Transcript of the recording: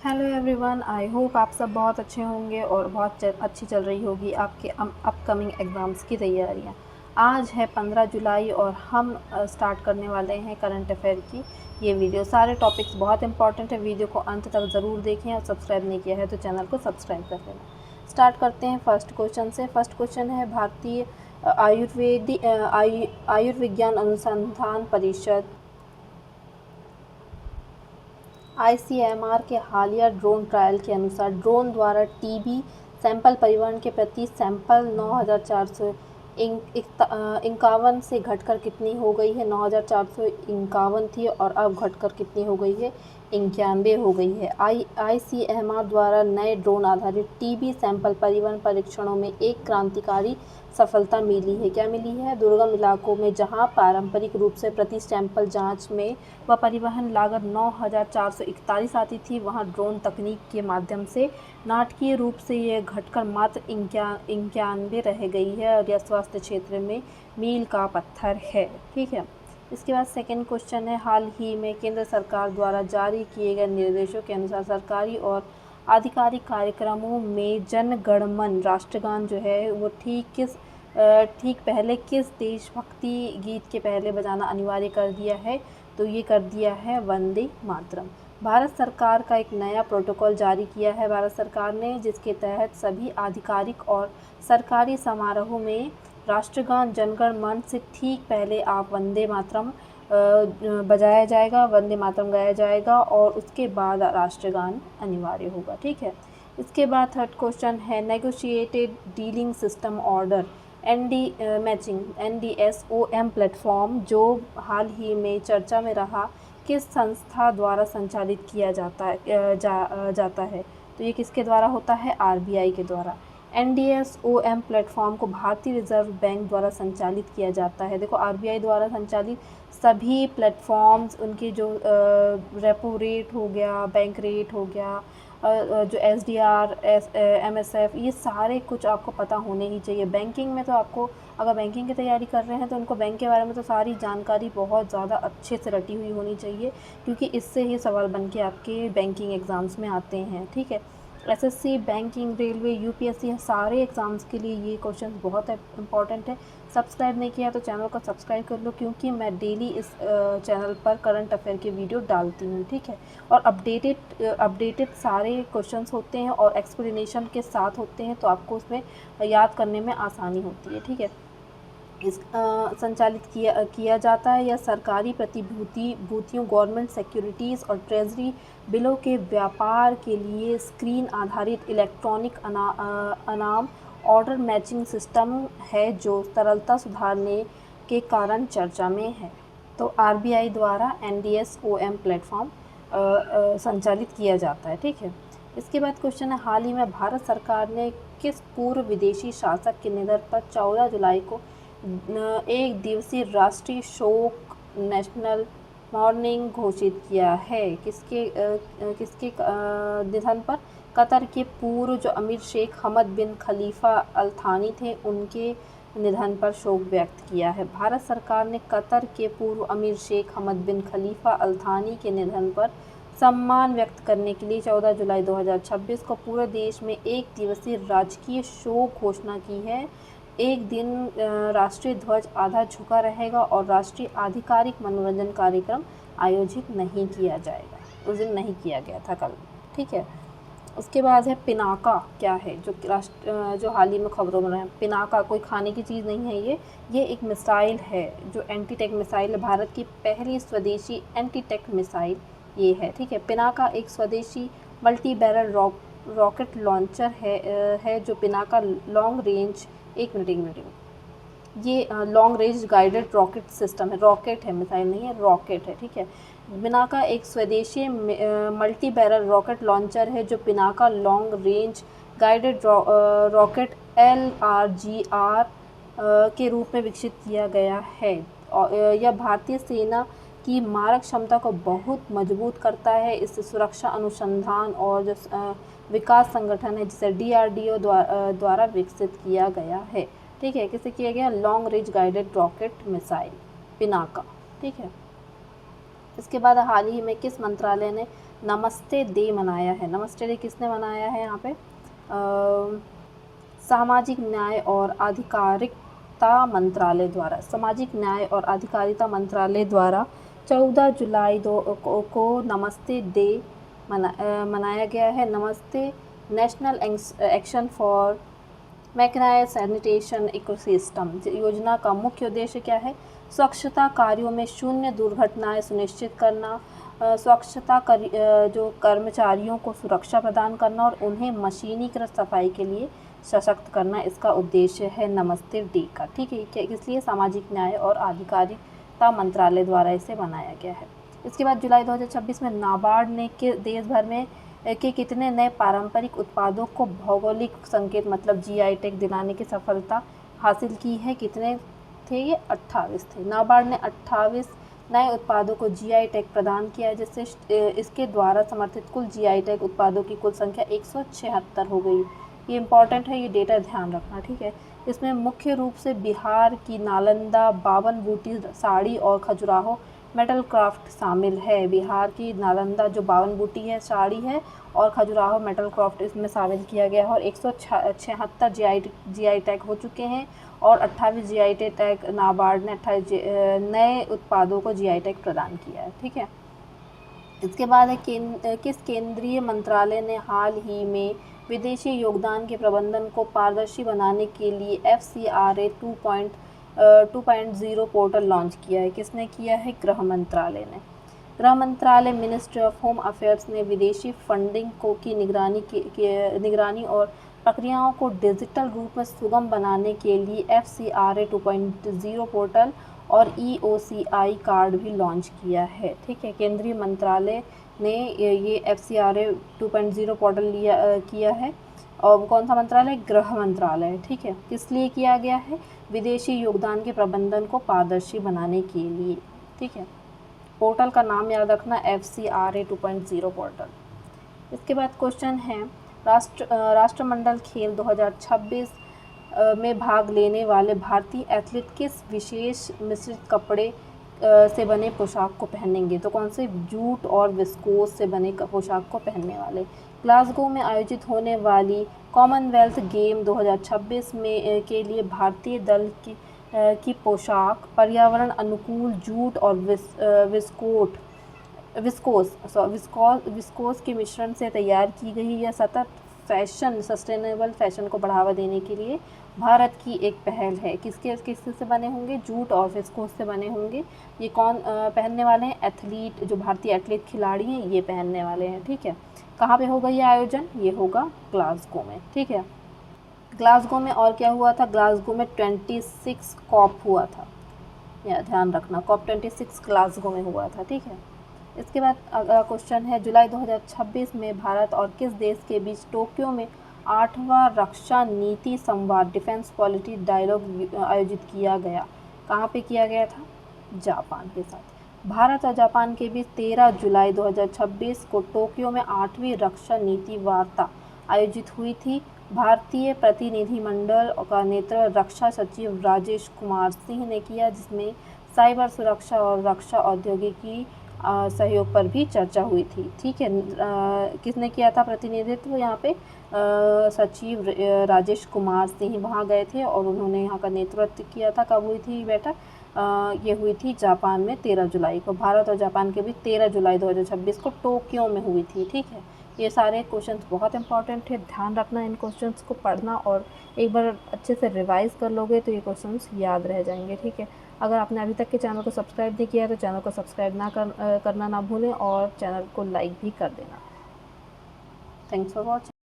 Hello everyone, I hope आप सब बहुत अच्छे होंगे और बहुत अच्छी चल रही होगी आपके अपकमिंग एग्ज़ाम्स की तैयारियां। आज है 15 जुलाई और हम स्टार्ट करने वाले हैं करंट अफेयर की ये वीडियो। सारे टॉपिक्स बहुत इंपॉर्टेंट है, वीडियो को अंत तक ज़रूर देखें और सब्सक्राइब नहीं किया है तो चैनल को सब्सक्राइब कर लेना। स्टार्ट करते हैं फर्स्ट क्वेश्चन से। फर्स्ट क्वेश्चन है भारतीय आयुर्विज्ञान अनुसंधान परिषद आईसीएमआर के हालिया ड्रोन ट्रायल के अनुसार ड्रोन द्वारा टीबी सैंपल परिवहन के प्रति सैंपल 9,451 से घटकर कितनी हो गई है। 9,451 थी और अब घटकर कितनी हो गई है, 91 हो गई है। आईसीएमआर द्वारा नए ड्रोन आधारित टीबी सैंपल परिवहन परीक्षणों में एक क्रांतिकारी सफलता मिली है। क्या मिली है? दुर्गम इलाकों में जहां पारंपरिक रूप से प्रति सैंपल जांच में व परिवहन लागत 9,441 आती थी, वहां ड्रोन तकनीक के माध्यम से नाटकीय रूप से यह घटकर मात्र 91 रह गई है और यह स्वास्थ्य क्षेत्र में मील का पत्थर है। ठीक है। इसके बाद सेकंड क्वेश्चन है, हाल ही में केंद्र सरकार द्वारा जारी किए गए निर्देशों के अनुसार सरकारी और आधिकारिक कार्यक्रमों में जन गण मन राष्ट्रगान जो है वो ठीक पहले किस देशभक्ति गीत के पहले बजाना अनिवार्य कर दिया है? तो ये कर दिया है वंदे मातरम। भारत सरकार का एक नया प्रोटोकॉल जारी किया है भारत सरकार ने, जिसके तहत सभी आधिकारिक और सरकारी समारोहों में राष्ट्रगान जनगण मन से ठीक पहले आप वंदे मातरम बजाया जाएगा, वंदे मातरम गाया जाएगा और उसके बाद राष्ट्रगान अनिवार्य होगा। ठीक है। इसके बाद थर्ड क्वेश्चन है, negotiated dealing system order NDSOM platform जो हाल ही में चर्चा में रहा, किस संस्था द्वारा संचालित किया जाता है? तो ये किसके द्वारा होता है? RBI के द्वारा। NDSOM प्लेटफॉर्म को भारतीय रिजर्व बैंक द्वारा संचालित किया जाता है। देखो, RBI द्वारा संचालित सभी प्लेटफॉर्म्स, उनके जो रेपो रेट हो गया, बैंक रेट हो गया, जो SDR, MSF, ये सारे कुछ आपको पता होने ही चाहिए। बैंकिंग में तो आपको, अगर बैंकिंग की तैयारी कर रहे हैं तो उनको बैंक के बारे में तो सारी जानकारी बहुत ज़्यादा अच्छे से रटी हुई होनी चाहिए, क्योंकि इससे ही सवाल बन के आपके बैंकिंग एग्ज़ाम्स में आते हैं। ठीक है। SSC, बैंकिंग, रेलवे, UPSC, सारे एग्ज़ाम्स के लिए ये क्वेश्चन बहुत इंपॉर्टेंट है। सब्सक्राइब नहीं किया तो चैनल को सब्सक्राइब कर लो, क्योंकि मैं डेली इस चैनल पर करंट अफेयर के वीडियो डालती हूँ। ठीक है। और अपडेटेड सारे क्वेश्चंस होते हैं और एक्सप्लेनेशन के साथ होते हैं, तो आपको उसमें याद करने में आसानी होती है। ठीक है। संचालित किया जाता है या सरकारी प्रतिभूतियों, गवर्नमेंट सिक्योरिटीज़ और ट्रेजरी बिलों के व्यापार के लिए स्क्रीन आधारित इलेक्ट्रॉनिक अनाम ऑर्डर मैचिंग सिस्टम है, जो तरलता सुधारने के कारण चर्चा में है। तो RBI द्वारा NDSOM प्लेटफॉर्म संचालित किया जाता है। ठीक है। इसके बाद क्वेश्चन है, हाल ही में भारत सरकार ने किस पूर्व विदेशी शासक के निधन पर 14 जुलाई को एक दिवसीय राष्ट्रीय शोक नेशनल मॉर्निंग घोषित किया है? किसके निधन पर? कतर के पूर्व जो अमीर शेख हमद बिन खलीफा अल थानी थे, उनके निधन पर शोक व्यक्त किया है। भारत सरकार ने कतर के पूर्व अमीर शेख हमद बिन खलीफा अल थानी के निधन पर सम्मान व्यक्त करने के लिए 14 जुलाई 2026 को पूरे देश में एक दिवसीय राजकीय शोक घोषणा की है। एक दिन राष्ट्रीय ध्वज आधा झुका रहेगा और राष्ट्रीय आधिकारिक मनोरंजन कार्यक्रम आयोजित नहीं किया जाएगा। उस दिन नहीं किया गया था कल। ठीक है। उसके बाद है पिनाका। क्या है? जो हाल ही में खबरों में रहे, पिनाका कोई खाने की चीज़ नहीं है। ये एक मिसाइल है, जो एंटी टैंक मिसाइल है, भारत की पहली स्वदेशी एंटी टैंक मिसाइल ये है। ठीक है। पिनाका एक स्वदेशी मल्टी बैरल रॉकेट लॉन्चर है जो पिनाका लॉन्ग रेंज ये long range guided rocket system है। रॉकेट है, मिसाइल नहीं है, रॉकेट है। ठीक है। पिनाका एक स्वदेशी मल्टी बैरल रॉकेट लॉन्चर है जो Pinaka long range guided rocket LRGR के रूप में विकसित किया गया है। यह भारतीय सेना की मारक क्षमता को बहुत मजबूत करता है। इससे सुरक्षा अनुसंधान और जो विकास संगठन है, जिसे DRDO द्वारा विकसित किया गया है। ठीक है। किसे किया गया? Long range guided rocket missile, Pinaka. ठीक है। इसके बाद हाल ही में किस मंत्रालय ने नमस्ते डे मनाया है? नमस्ते डे किसने मनाया है यहाँ पे? सामाजिक न्याय और आधिकारिता मंत्रालय द्वारा, सामाजिक न्याय और आधिकारिता मंत्रालय द्वारा 14 जुलाई को नमस्ते डे मनाया गया है। Namaste national action for mechanised sanitation ecosystem योजना का मुख्य उद्देश्य क्या है? स्वच्छता कार्यों में शून्य दुर्घटनाएं सुनिश्चित करना, जो कर्मचारियों को सुरक्षा प्रदान करना और उन्हें मशीनीकृत सफाई के लिए सशक्त करना, इसका उद्देश्य है नमस्ते डे का। ठीक है, इसलिए सामाजिक न्याय और आधिकारिता मंत्रालय द्वारा इसे बनाया गया है। इसके बाद जुलाई 2026 में नाबार्ड ने देश भर में के कितने नए पारंपरिक उत्पादों को भौगोलिक संकेत मतलब GI टैग दिलाने की सफलता हासिल की है? कितने थे ये? 28 थे। नाबार्ड ने 28 नए उत्पादों को GI टैग प्रदान किया है, जिससे इसके द्वारा समर्थित कुल GI टैग उत्पादों की कुल संख्या 176 हो गई। ये इंपॉर्टेंट है, ये डेटा ध्यान रखना। ठीक है, इसमें मुख्य रूप से बिहार की नालंदा बावन बूटी साड़ी और खजुराहो मेटल क्राफ्ट शामिल है। बिहार की नालंदा जो बावन बूटी है साड़ी है और खजुराहो मेटल क्राफ्ट इसमें शामिल किया गया है और 176 GI टैग हो चुके हैं और 28 GI टैग नाबार्ड ने 28 नए उत्पादों को GI टैग प्रदान किया है। ठीक है, इसके बाद है किस केंद्रीय मंत्रालय ने हाल ही में विदेशी योगदान के प्रबंधन को पारदर्शी बनाने के लिए FCRA 2.0 पोर्टल लॉन्च किया है? किसने किया है? गृह मंत्रालय ने। गृह मंत्रालय मिनिस्ट्री ऑफ होम अफेयर्स ने विदेशी फंडिंग की निगरानी और प्रक्रियाओं को डिजिटल रूप में सुगम बनाने के लिए FCRA 2.0 पोर्टल और EOCI कार्ड भी लॉन्च किया है। ठीक है, केंद्रीय मंत्रालय ने ये FCRA 2.0 पोर्टल किया है और कौन सा मंत्रालय? गृह मंत्रालय। ठीक है, किस लिए किया गया है? विदेशी योगदान के प्रबंधन को पारदर्शी बनाने के लिए। ठीक है, पोर्टल का नाम याद रखना FCRA 2.0 पोर्टल। इसके बाद क्वेश्चन है राष्ट्रमंडल खेल 2026 में भाग लेने वाले भारतीय एथलीट किस विशेष मिश्रित कपड़े से बने पोशाक को पहनेंगे? तो कौन से? जूट और विस्कोस से बने पोशाक को पहनने वाले। ग्लासगो में आयोजित होने वाली कॉमनवेल्थ गेम 2026 में के लिए भारतीय दल की पोशाक पर्यावरण अनुकूल जूट और विस्कोस के मिश्रण से तैयार की गई। यह सस्टेनेबल फैशन को बढ़ावा देने के लिए भारत की एक पहल है। किसके से बने होंगे? जूट और विस्कोस से बने होंगे। ये कौन पहनने वाले हैं? एथलीट, जो भारतीय एथलीट खिलाड़ी हैं ये पहनने वाले हैं। ठीक है, कहाँ पे होगा ये आयोजन? ये होगा ग्लासगो में। ठीक है, ग्लासगो में और क्या हुआ था? ग्लासगो में 26 कॉप हुआ था, या ध्यान रखना COP 26 ग्लासगो में हुआ था। ठीक है, इसके बाद अगला क्वेश्चन है जुलाई 2026 में भारत और किस देश के बीच टोक्यो में 8वां रक्षा नीति संवाद डिफेंस पॉलिटी डायलॉग आयोजित किया गया? कहाँ पे किया गया था? जापान के साथ। भारत और जापान के बीच 13 जुलाई 2026 को टोक्यो में 8वीं रक्षा नीति वार्ता आयोजित हुई थी। भारतीय प्रतिनिधिमंडल का नेतृत्व रक्षा सचिव राजेश कुमार सिंह ने किया, जिसमें साइबर सुरक्षा और रक्षा औद्योगिकी सहयोग पर भी चर्चा हुई थी। ठीक है, किसने किया था प्रतिनिधित्व? यहाँ पे सचिव राजेश कुमार सिंह वहाँ गए थे और उन्होंने यहाँ का नेतृत्व किया था। कब हुई थी बैठक? ये हुई थी जापान में 13 जुलाई को। भारत और जापान के बीच 13 जुलाई 2026 को टोक्यो में हुई थी। ठीक है, ये सारे क्वेश्चंस बहुत इंपॉर्टेंट है, ध्यान रखना इन क्वेश्चंस को पढ़ना और एक बार अच्छे से रिवाइज कर लोगे तो ये क्वेश्चंस याद रह जाएंगे। ठीक है, अगर आपने अभी तक के चैनल को सब्सक्राइब नहीं किया है तो चैनल को सब्सक्राइब करना ना भूलें और चैनल को लाइक भी कर देना। Thanks for watching.